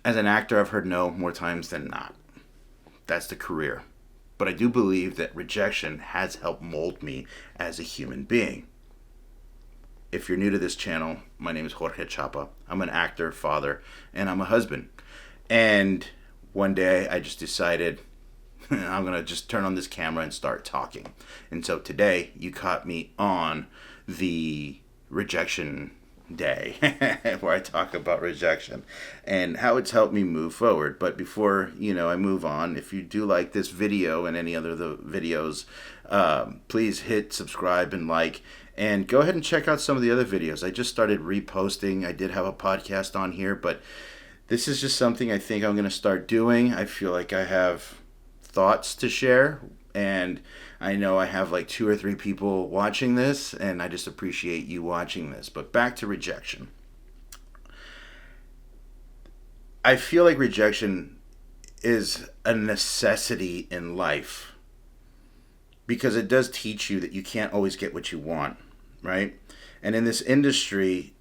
As an actor, I've heard no more times than not. That's the career. But I do believe that rejection has helped mold me as a human being. If you're new to this channel, my name is Jorge Chapa. I'm an actor, father, and I'm a husband. And one day I just decided I'm going to just turn on this camera and start talking. And so today you caught me on the rejection day where I talk about rejection and how it's helped me move forward. But before I move on, if you do like this video and any other of the videos, please hit subscribe and like, and go ahead and check out some of the other videos. I just started reposting. I did have a podcast on here, but this is just something I think I'm going to start doing. I feel like I have thoughts to share, and I know I have like 2 or 3 people watching this, and I just appreciate you watching this. But back to rejection. I feel like rejection is a necessity in life because it does teach you that you can't always get what you want, right? And in this industry,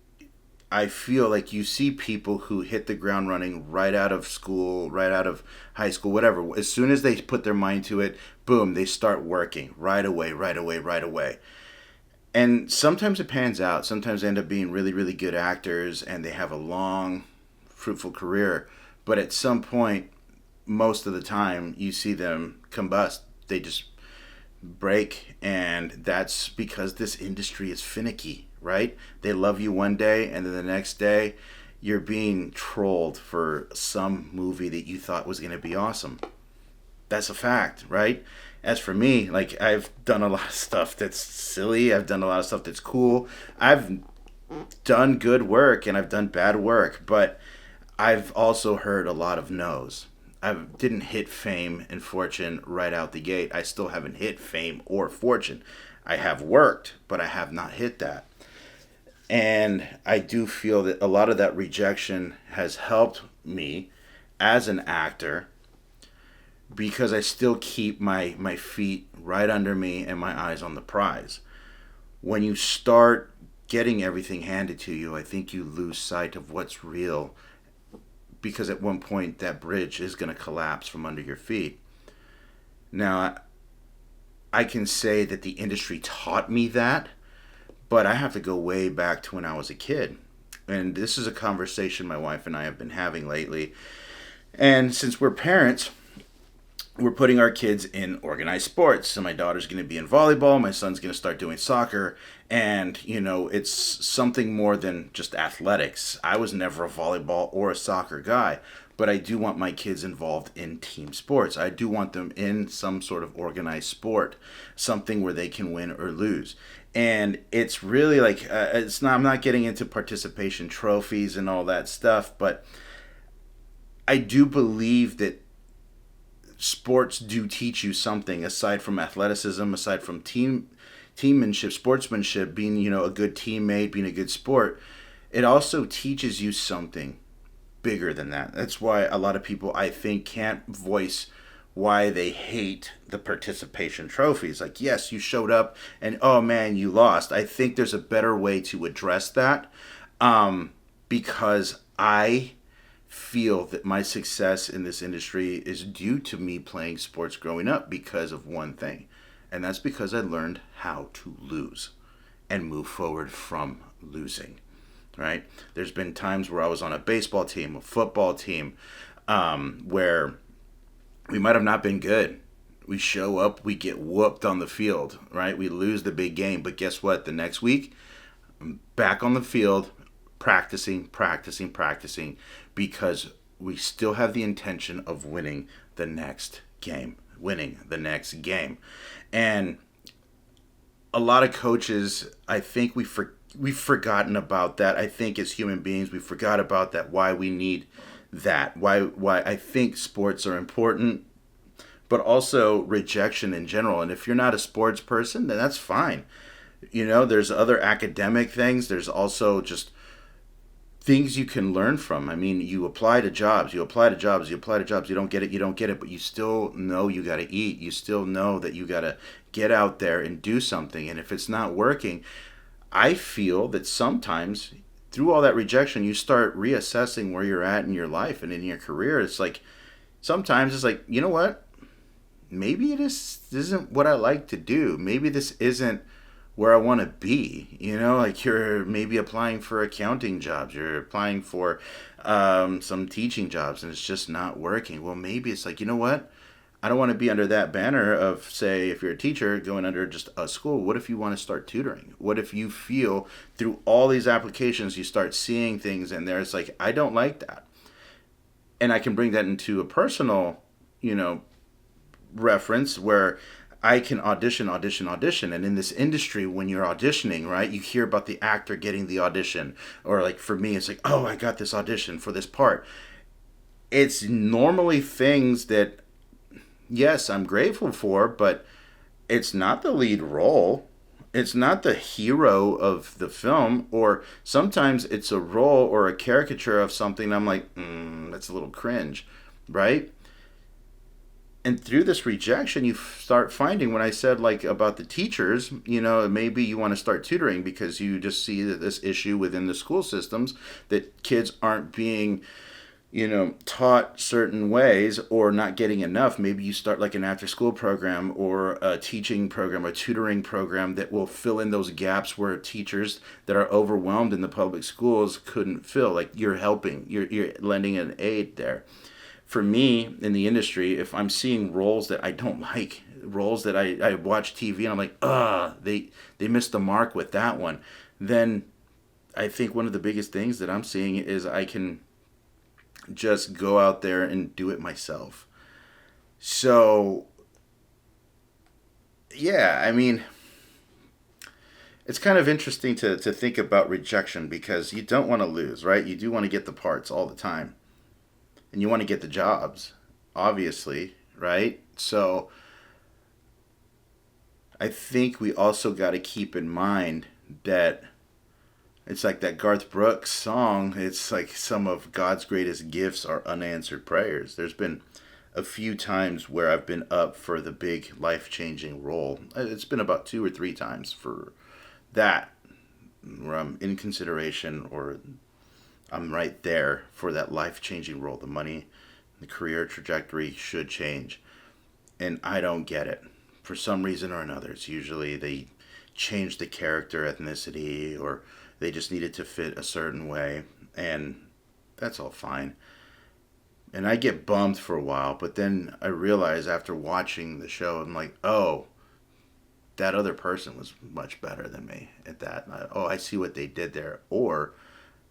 I feel like you see people who hit the ground running right out of school, right out of high school, whatever. As soon as they put their mind to it, boom, they start working right away, right away, right away. And sometimes it pans out. Sometimes they end up being really, really good actors and they have a long, fruitful career. But at some point, most of the time, you see them combust. They just break, and that's because this industry is finicky, right? They love you one day, and then the next day you're being trolled for some movie that you thought was going to be awesome. That's a fact, right? As for me, like, I've done a lot of stuff that's silly. I've done a lot of stuff that's cool. I've done good work and I've done bad work, but I've also heard a lot of no's. I didn't hit fame and fortune right out the gate. I still haven't hit fame or fortune. I have worked, but I have not hit that. And I do feel that a lot of that rejection has helped me as an actor because I still keep my feet right under me and my eyes on the prize. When you start getting everything handed to you, I think you lose sight of what's real, because at one point that bridge is going to collapse from under your feet. Now, I can say that the industry taught me that, but I have to go way back to when I was a kid. And this is a conversation my wife and I have been having lately. And since we're parents, we're putting our kids in organized sports. So my daughter's going to be in volleyball, my son's going to start doing soccer, and it's something more than just athletics. I was never a volleyball or a soccer guy, but I do want my kids involved in team sports. I do want them in some sort of organized sport, something where they can win or lose. And it's really like I'm not getting into participation trophies and all that stuff, but I do believe that sports do teach you something aside from athleticism, aside from teammanship, sportsmanship, being a good teammate, being a good sport. It also teaches you something bigger than that. That's why a lot of people, I think, can't voice why they hate the participation trophies. Like, yes, you showed up and oh man, you lost. I think there's a better way to address that, because I feel that my success in this industry is due to me playing sports growing up because of one thing, and that's because I learned how to lose and move forward from losing, right? There's been times where I was on a baseball team, a football team, where we might have not been good. We show up, we get whooped on the field, right? We lose the big game, but guess what? The next week, I'm back on the field, practicing, because we still have the intention of winning the next game. And a lot of coaches, I think we've forgotten about that. I think as human beings, we forgot about that, why we need that, why I think sports are important, but also rejection in general. And if you're not a sports person, then that's fine. There's other academic things. There's also just things you can learn from. I mean, you apply to jobs, you don't get it, but you still know you got to eat. You still know that you got to get out there and do something. And if it's not working, I feel that sometimes through all that rejection, you start reassessing where you're at in your life and in your career. It's like sometimes it's like, you know what? Maybe this isn't what I like to do. Maybe this isn't where I want to be. Like you're maybe applying for accounting jobs, you're applying for some teaching jobs, and it's just not working. Well, maybe it's like, you know what? I don't want to be under that banner of, say, if you're a teacher going under just a school. What if you want to start tutoring? What if you feel through all these applications, you start seeing things and there's like, I don't like that. And I can bring that into a personal, reference where I can audition, audition, audition. And in this industry, when you're auditioning, right, you hear about the actor getting the audition. Or like for me, it's like, oh, I got this audition for this part. It's normally things that, yes, I'm grateful for, but it's not the lead role. It's not the hero of the film. Or sometimes it's a role or a caricature of something. I'm like, that's a little cringe, right? And through this rejection, you start finding, when I said like about the teachers, maybe you want to start tutoring because you just see that this issue within the school systems that kids aren't being, taught certain ways or not getting enough. Maybe you start like an after school program or a teaching program, a tutoring program that will fill in those gaps where teachers that are overwhelmed in the public schools couldn't fill. Like you're helping, you're lending an aid there. For me in the industry, if I'm seeing roles that I don't like, roles that I watch TV and I'm like, they missed the mark with that one, then I think one of the biggest things that I'm seeing is I can just go out there and do it myself. So, yeah, I mean, it's kind of interesting to think about rejection because you don't want to lose, right? You do want to get the parts all the time. And you want to get the jobs, obviously, right? So I think we also got to keep in mind that it's like that Garth Brooks song. It's like some of God's greatest gifts are unanswered prayers. There's been a few times where I've been up for the big life-changing role. It's been about 2 or 3 times for that, where I'm in consideration or I'm right there for that life-changing role. The money, the career trajectory should change. And I don't get it. For some reason or another, it's usually they changed the character, ethnicity, or they just needed to fit a certain way. And that's all fine. And I get bummed for a while, but then I realize after watching the show, I'm like, oh, that other person was much better than me at that. I see what they did there. Or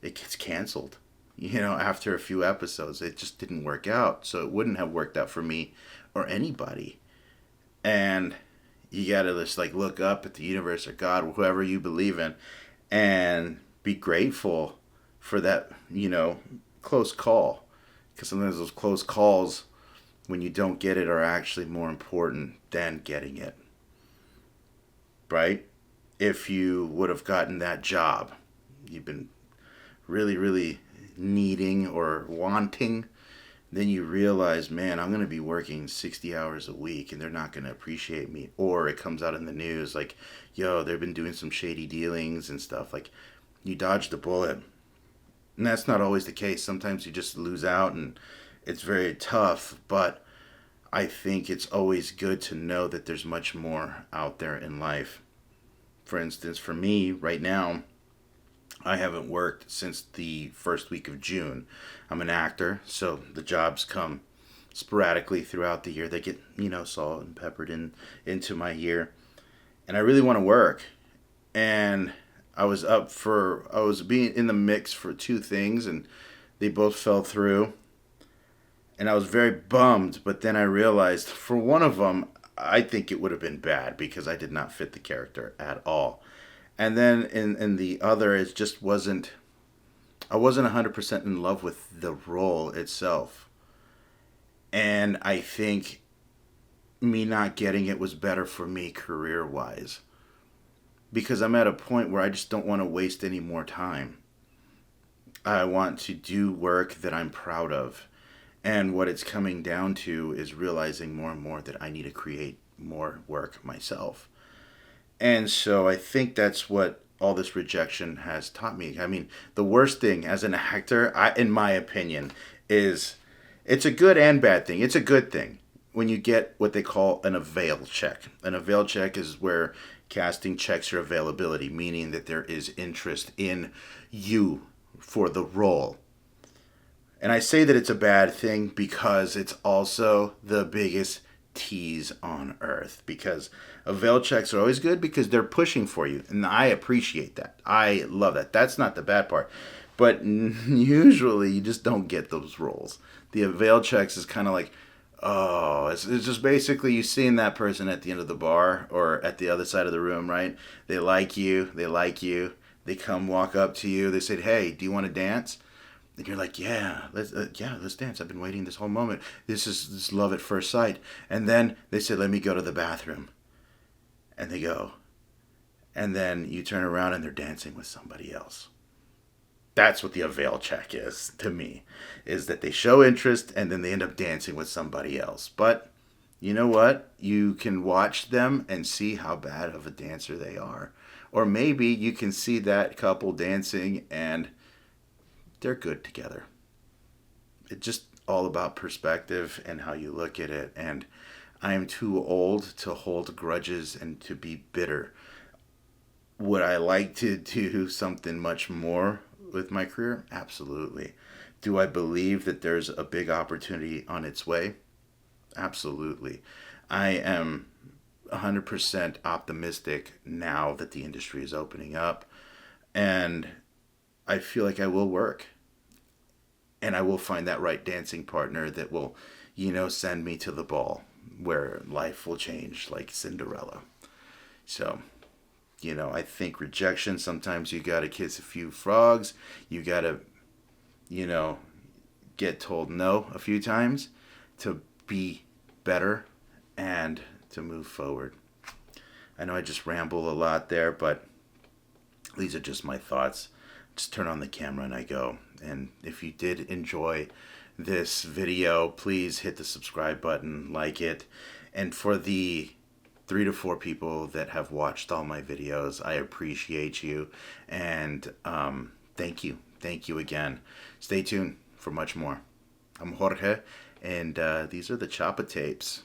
it gets canceled, after a few episodes. It just didn't work out. So it wouldn't have worked out for me or anybody. And you gotta just like look up at the universe or God, or whoever you believe in, and be grateful for that, close call. Because sometimes those close calls, when you don't get it, are actually more important than getting it. Right? If you would have gotten that job, you've been really, really needing or wanting, then you realize, man, I'm going to be working 60 hours a week and they're not going to appreciate me. Or it comes out in the news like, yo, they've been doing some shady dealings and stuff. Like, you dodged a bullet. And that's not always the case. Sometimes you just lose out and it's very tough. But I think it's always good to know that there's much more out there in life. For instance, for me right now, I haven't worked since the first week of June. I'm an actor, so the jobs come sporadically throughout the year. They get, salt and peppered into my year. And I really want to work. And I was being in the mix for 2 things, and they both fell through. And I was very bummed, but then I realized for one of them, I think it would have been bad because I did not fit the character at all. And then in the other, it just wasn't, I wasn't 100% in love with the role itself. And I think me not getting it was better for me career-wise. Because I'm at a point where I just don't want to waste any more time. I want to do work that I'm proud of. And what it's coming down to is realizing more and more that I need to create more work myself. And so I think that's what all this rejection has taught me. I mean, the worst thing as an actor, in my opinion, is it's a good and bad thing. It's a good thing when you get what they call an avail check. An avail check is where casting checks your availability, meaning that there is interest in you for the role. And I say that it's a bad thing because it's also the biggest tease on earth. Because avail checks are always good because they're pushing for you. And I appreciate that. I love that. That's not the bad part. But usually you just don't get those roles. The avail checks is kind of like, oh, it's just basically you seeing that person at the end of the bar or at the other side of the room, right? They like you. They like you. They come walk up to you. They say, hey, do you want to dance? And you're like, let's dance. I've been waiting this whole moment. This love at first sight. And then they say, let me go to the bathroom. And they go. And then you turn around and they're dancing with somebody else. That's what the avail check is to me, is that they show interest and then they end up dancing with somebody else. But you know what? You can watch them and see how bad of a dancer they are. Or maybe you can see that couple dancing and they're good together. It's just all about perspective and how you look at it. And I am too old to hold grudges and to be bitter. Would I like to do something much more with my career? Absolutely. Do I believe that there's a big opportunity on its way? Absolutely. I am 100% optimistic now that the industry is opening up. And I feel like I will work. And I will find that right dancing partner that will, send me to the ball where life will change like Cinderella. So, I think rejection, sometimes you got to kiss a few frogs. You got to, get told no a few times to be better and to move forward. I know I just ramble a lot there, but these are just my thoughts. Just turn on the camera and I go. And if you did enjoy this video, please hit the subscribe button, like it. And for the 3 to 4 people that have watched all my videos, I appreciate you. And thank you. Thank you again. Stay tuned for much more. I'm Jorge, and these are the Choppa tapes.